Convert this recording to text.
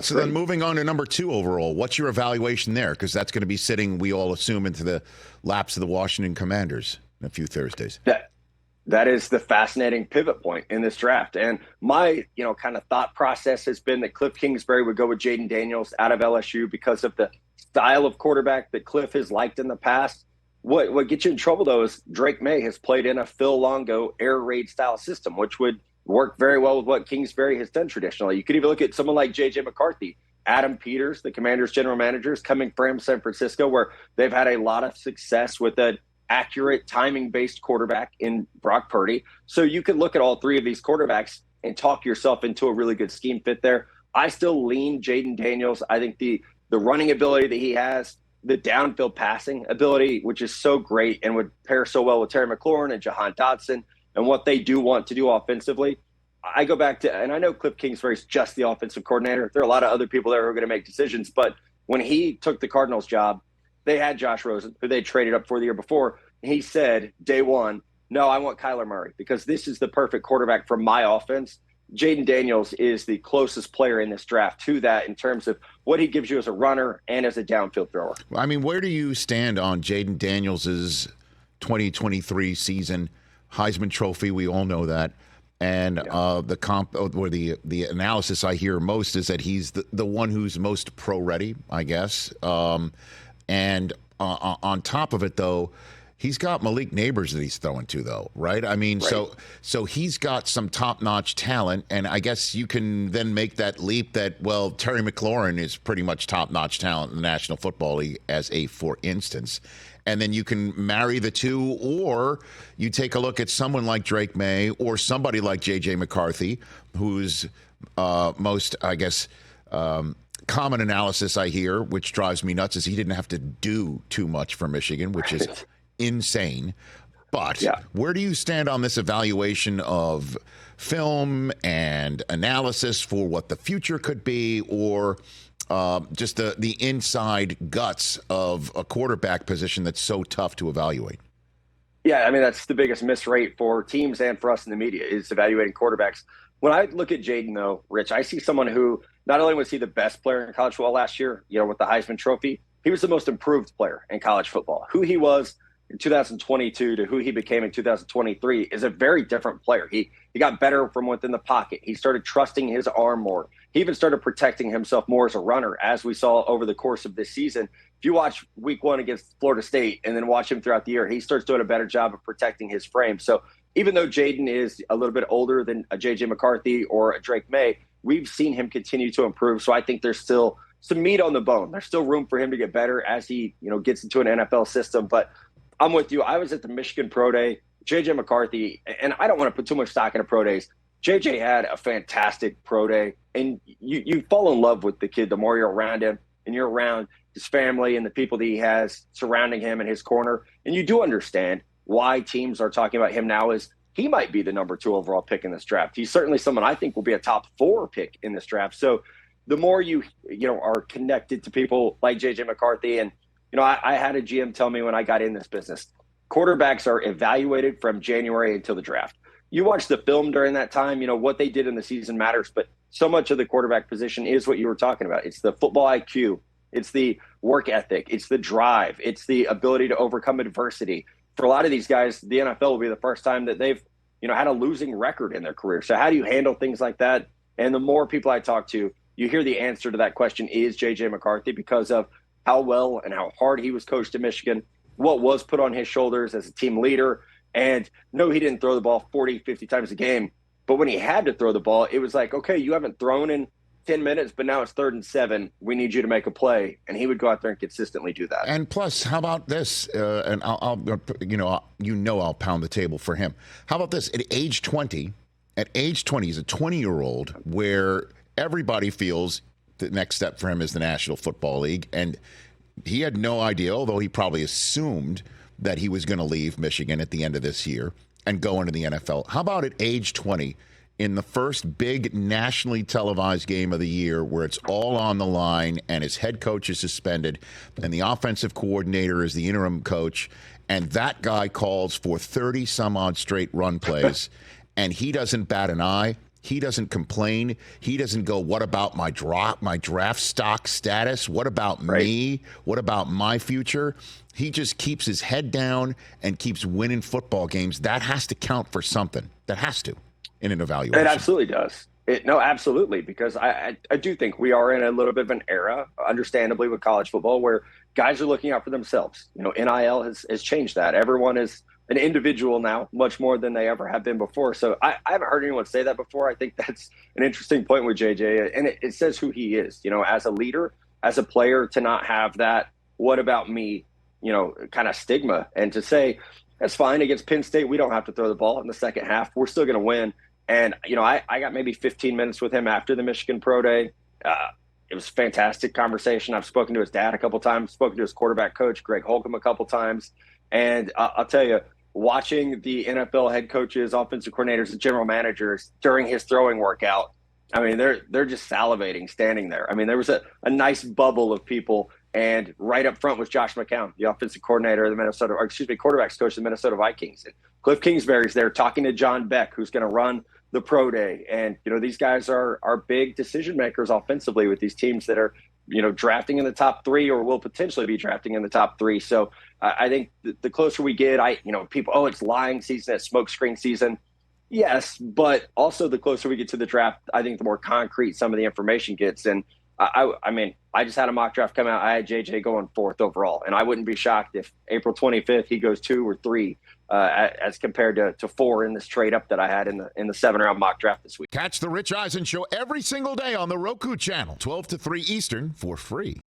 So then moving on to number 2 overall, what's your evaluation there? Because that's going to be sitting, we all assume, into the laps of the Washington Commanders in a few Thursdays. That is the fascinating pivot point in this draft. And my, kind of thought process has been that Cliff Kingsbury would go with Jayden Daniels out of LSU because of the style of quarterback that Cliff has liked in the past. What gets you in trouble, though, is Drake Maye has played in a Phil Longo air raid style system, which would work very well with what Kingsbury has done traditionally. You could even look at someone like J.J. McCarthy. Adam Peters, the Commanders' general manager, is coming from San Francisco, where they've had a lot of success with an accurate timing-based quarterback in Brock Purdy. So you could look at all 3 of these quarterbacks and talk yourself into a really good scheme fit there. I still lean Jayden Daniels. I think the running ability that he has, the downfield passing ability, which is so great and would pair so well with Terry McLaurin and Jahan Dotson and what they do want to do offensively. I go back to, and I know Cliff Kingsbury's just the offensive coordinator. There are a lot of other people there who are going to make decisions, but when he took the Cardinals job, they had Josh Rosen, who they traded up for the year before. He said, day one, no, I want Kyler Murray because this is the perfect quarterback for my offense. Jayden Daniels is the closest player in this draft to that in terms of what he gives you as a runner and as a downfield thrower. I mean, where do you stand on Jayden Daniels' 2023 season? Heisman Trophy, we all know that. And the comp or the analysis I hear most is that he's the one who's most pro ready, I guess. And on top of it, though, he's got Malik Neighbors that he's throwing to, though, right? I mean, right. So he's got some top-notch talent, and I guess you can then make that leap that, well, Terry McLaurin is pretty much top-notch talent in the National Football League as a for instance. And then you can marry the two, or you take a look at someone like Drake Maye or somebody like J.J. McCarthy, whose most, I guess, common analysis I hear, which drives me nuts, is he didn't have to do too much for Michigan, which is insane. But where do you stand on this evaluation of film and analysis for what the future could be, or just the inside guts of a quarterback position that's so tough to evaluate? Yeah, I mean, that's the biggest miss rate for teams and for us in the media is evaluating quarterbacks. When I look at Jayden, though, Rich, I see someone who not only was he the best player in college football last year, with the Heisman Trophy, he was the most improved player in college football. Who he was in 2022 to who he became in 2023 is a very different player. He got better from within the pocket. He started trusting his arm more. He even started protecting himself more as a runner, as we saw over the course of this season. If you watch week 1 against Florida State and then watch him throughout the year, he starts doing a better job of protecting his frame. So even though Jayden is a little bit older than a J.J. McCarthy or a Drake Maye, we've seen him continue to improve. So I think there's still some meat on the bone. There's still room for him to get better as he, gets into an NFL system. But I'm with you. I was at the Michigan Pro Day. J.J. McCarthy, and I don't want to put too much stock into pro days. J.J. had a fantastic pro day, and you fall in love with the kid the more you're around him and you're around his family and the people that he has surrounding him in his corner. And you do understand why teams are talking about him now as he might be the number 2 overall pick in this draft. He's certainly someone I think will be a top 4 pick in this draft. So the more you are connected to people like J.J. McCarthy, and I had a GM tell me when I got in this business, quarterbacks are evaluated from January until the draft. You watch the film during that time, what they did in the season matters, but so much of the quarterback position is what you were talking about. It's the football IQ. It's the work ethic. It's the drive. It's the ability to overcome adversity. For a lot of these guys, the NFL will be the first time that they've, had a losing record in their career. So how do you handle things like that? And the more people I talk to, you hear the answer to that question is J.J. McCarthy because of how well and how hard he was coached in Michigan, what was put on his shoulders as a team leader. And no, he didn't throw the ball 40, 50 times a game. But when he had to throw the ball, it was like, okay, you haven't thrown in 10 minutes, but now it's 3rd and 7. We need you to make a play. And he would go out there and consistently do that. And plus, how about this? And I'll pound the table for him. How about this? At age 20, he's a 20-year-old where everybody feels the next step for him is the National Football League. And he had no idea, although he probably assumed that he was going to leave Michigan at the end of this year and go into the NFL. How about at age 20, in the first big nationally televised game of the year where it's all on the line and his head coach is suspended and the offensive coordinator is the interim coach, and that guy calls for 30 some odd straight run plays and he doesn't bat an eye, He doesn't complain. He doesn't go, what about my draft stock status? What about me? What about my future? He just keeps his head down and keeps winning football games. That has to count for something. That has to in an evaluation. It absolutely does. No, absolutely, because I do think we are in a little bit of an era, understandably, with college football where guys are looking out for themselves. NIL has changed that. Everyone is an individual now, much more than they ever have been before. So I haven't heard anyone say that before. I think that's an interesting point with JJ, and it says who he is, as a leader, as a player, to not have that what about me, kind of stigma, and to say, that's fine, against Penn State, we don't have to throw the ball in the second half. We're still going to win. And, I got maybe 15 minutes with him after the Michigan Pro Day. It was a fantastic conversation. I've spoken to his dad a couple times, spoken to his quarterback coach, Greg Holcomb, a couple times. And I'll tell you, watching the NFL head coaches, offensive coordinators, and general managers during his throwing workout, I mean, they're just salivating standing there. I mean, there was a nice bubble of people, and right up front was Josh McCown, the offensive coordinator of the quarterbacks coach of the Minnesota Vikings. And Cliff Kingsbury's there talking to John Beck, who's going to run the pro day. And, these guys are big decision makers offensively with these teams that are, drafting in the top 3 or will potentially be drafting in the top 3. So I think the closer we get, people, it's lying season, it's smokescreen season. Yes, but also the closer we get to the draft, I think the more concrete some of the information gets. And I mean, I just had a mock draft come out. I had JJ going 4th overall, and I wouldn't be shocked if April 25th he goes 2 or 3 as compared to 4 in this trade up that I had in the 7-round mock draft this week. Catch the Rich Eisen Show every single day on the Roku channel, 12 to 3 Eastern, for free.